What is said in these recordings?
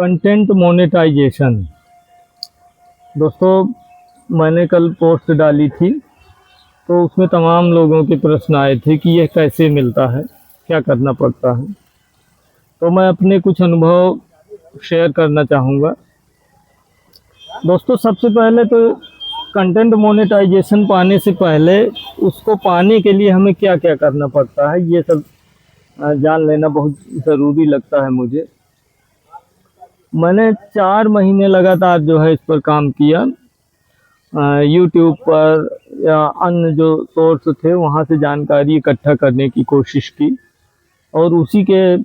Content monetization. दोस्तों, मैंने कल पोस्ट डाली थी तो उसमें तमाम लोगों के प्रश्न आए थे कि यह कैसे मिलता है, क्या करना पड़ता है। तो मैं अपने कुछ अनुभव शेयर करना चाहूँगा। दोस्तों, सबसे पहले तो कंटेंट मोनेटाइजेशन पाने से पहले उसको पाने के लिए हमें क्या क्या करना पड़ता है, ये सब जान लेना बहुत ज़रूरी लगता है मुझे। मैंने 4 महीने लगातार जो है इस पर काम किया। यूट्यूब पर या अन्य जो सोर्स थे वहाँ से जानकारी इकट्ठा करने की कोशिश की, और उसी के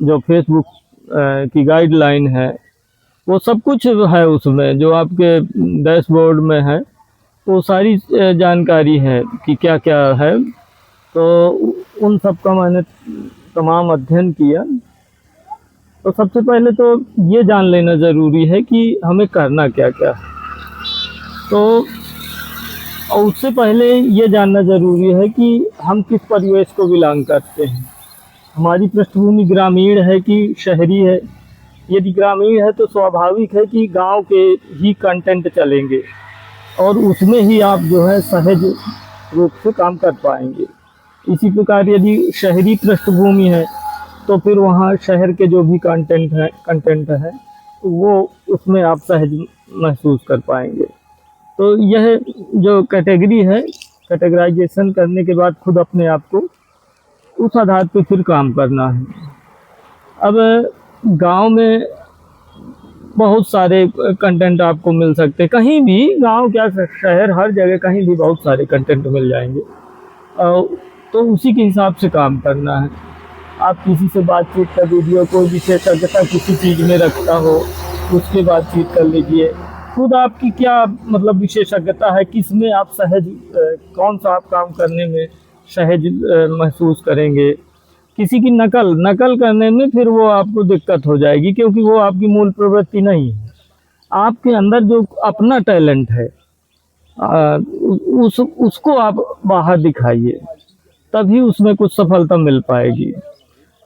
जो फेसबुक की गाइडलाइन है वो सब कुछ है उसमें, जो आपके डैशबोर्ड में है वो सारी जानकारी है कि क्या क्या है। तो उन सब का मैंने तमाम अध्ययन किया। तो सबसे पहले तो ये जान लेना ज़रूरी है कि हमें करना क्या क्या है। तो और उससे पहले ये जानना ज़रूरी है कि हम किस परिवेश को बिलोंग करते हैं। हमारी पृष्ठभूमि ग्रामीण है कि शहरी है। यदि ग्रामीण है तो स्वाभाविक है कि गांव के ही कंटेंट चलेंगे और उसमें ही आप जो है सहज रूप से काम कर पाएंगे। इसी प्रकार यदि शहरी पृष्ठभूमि है तो फिर वहाँ शहर के जो भी कंटेंट है वो उसमें आप सहज महसूस कर पाएंगे। तो यह जो कैटेगरी है, कैटेगराइजेशन करने के बाद खुद अपने आप को उस आधार पे फिर काम करना है। अब गांव में बहुत सारे कंटेंट आपको मिल सकते हैं, कहीं भी, गांव क्या शहर, हर जगह कहीं भी बहुत सारे कंटेंट मिल जाएंगे। तो उसी के हिसाब से काम करना है। आप किसी से बातचीत का वीडियो, कोई विशेषज्ञता किसी चीज़ में रखता हो उसके बातचीत कर लीजिए। खुद आपकी क्या मतलब विशेषज्ञता है, किस में आप सहज, कौन सा आप काम करने में सहज महसूस करेंगे। किसी की नकल करने में फिर वो आपको दिक्कत हो जाएगी, क्योंकि वो आपकी मूल प्रवृत्ति नहीं है। आपके अंदर जो अपना टैलेंट है उसको आप बाहर दिखाइए, तभी उसमें कुछ सफलता मिल पाएगी।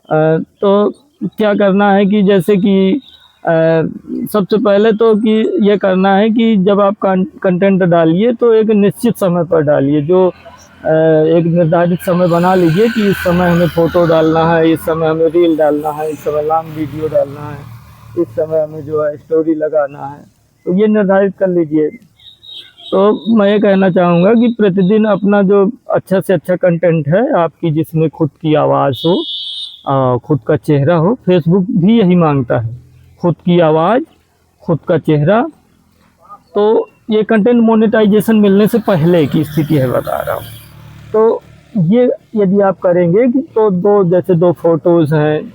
तो क्या करना है कि जैसे कि सबसे पहले तो कि ये करना है कि जब आप कंटेंट डालिए तो एक निश्चित समय पर डालिए। जो एक निर्धारित समय बना लीजिए कि इस समय हमें फ़ोटो डालना है, इस समय हमें रील डालना है, इस समय लॉन्ग वीडियो डालना है, इस समय हमें जो है स्टोरी लगाना है। तो ये निर्धारित कर लीजिए। तो मैं ये कहना चाहूँगा कि प्रतिदिन अपना जो अच्छा से अच्छा कंटेंट है आपकी, जिसमें खुद की आवाज़ हो, खुद का चेहरा हो। फेसबुक भी यही मांगता है, खुद की आवाज़, खुद का चेहरा। तो ये कंटेंट मोनेटाइजेशन मिलने से पहले की स्थिति है, बता रहा हूँ। तो ये यदि आप करेंगे कि तो जैसे 2 फोटोज़ हैं,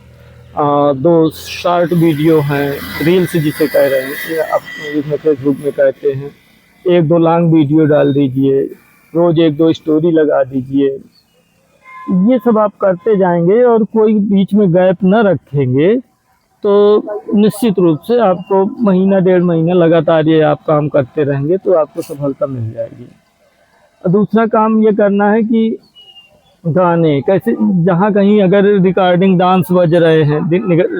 2 शॉर्ट वीडियो हैं, रील्स जिसे कह रहे हैं, आप इसमें फेसबुक में कहते हैं, 1-2 लॉन्ग वीडियो डाल दीजिए, रोज़ 1-2 स्टोरी लगा दीजिए। ये सब आप करते जाएंगे और कोई बीच में गैप न रखेंगे तो निश्चित रूप से आपको महीना 1.5 महीना लगातार ये आप काम करते रहेंगे तो आपको सफलता मिल जाएगी। दूसरा काम ये करना है कि गाने कैसे, जहाँ कहीं अगर रिकॉर्डिंग डांस बज रहे हैं,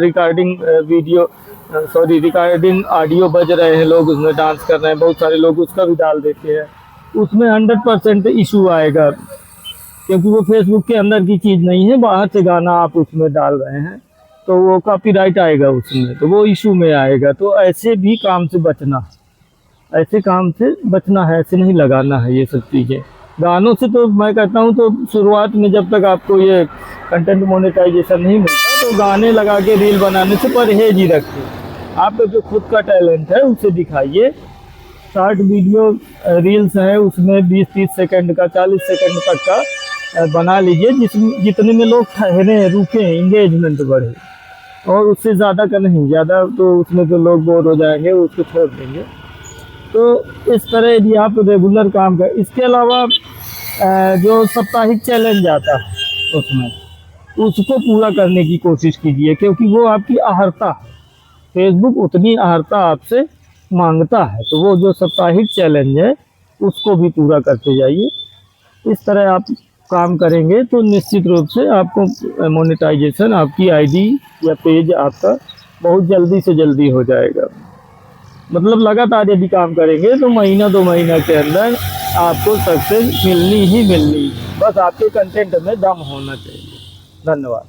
रिकॉर्डिंग ऑडियो बज रहे हैं, लोग उसमें डांस कर रहे हैं, बहुत सारे लोग उसका भी डाल देते हैं, उसमें 100% इशू आएगा, क्योंकि वो फेसबुक के अंदर की चीज़ नहीं है। बाहर से गाना आप उसमें डाल रहे हैं तो वो कॉपीराइट आएगा उसमें, तो वो इशू में आएगा। तो ऐसे भी काम से बचना, ऐसे काम से बचना है, ऐसे नहीं लगाना है ये सब चीज़ें। गानों से तो मैं कहता हूँ, तो शुरुआत में जब तक आपको ये कंटेंट मोनेटाइजेशन नहीं मिलता तो गाने लगा के रील बनाने से परहेज ही रखिए। आपका जो खुद का टैलेंट है उसे दिखाइए। शॉर्ट वीडियो रील्स है, उसमें 20-30 सेकंड का, 40 सेकंड तक का बना लीजिए, जितने में लोग ठहरे, रुके, इंगेजमेंट बढ़े, और उससे ज़्यादा का नहीं। ज़्यादा तो उसमें तो लोग बोर हो जाएंगे, उसको छोड़ देंगे। तो इस तरह यदि आप रेगुलर काम कर, इसके अलावा जो साप्ताहिक चैलेंज आता है उसमें उसको पूरा करने की कोशिश कीजिए, क्योंकि वो आपकी अहर्ता, फेसबुक उतनी अहर्ता आपसे मांगता है। तो वो जो साप्ताहिक चैलेंज है उसको भी पूरा करते जाइए। इस तरह आप काम करेंगे तो निश्चित रूप से आपको मोनेटाइजेशन, आपकी आईडी या पेज आपका बहुत जल्दी से जल्दी हो जाएगा। मतलब लगातार यदि काम करेंगे तो महीना 2 महीना के अंदर आपको सक्सेस मिलनी ही मिलनी है। बस आपके कंटेंट में दम होना चाहिए। धन्यवाद।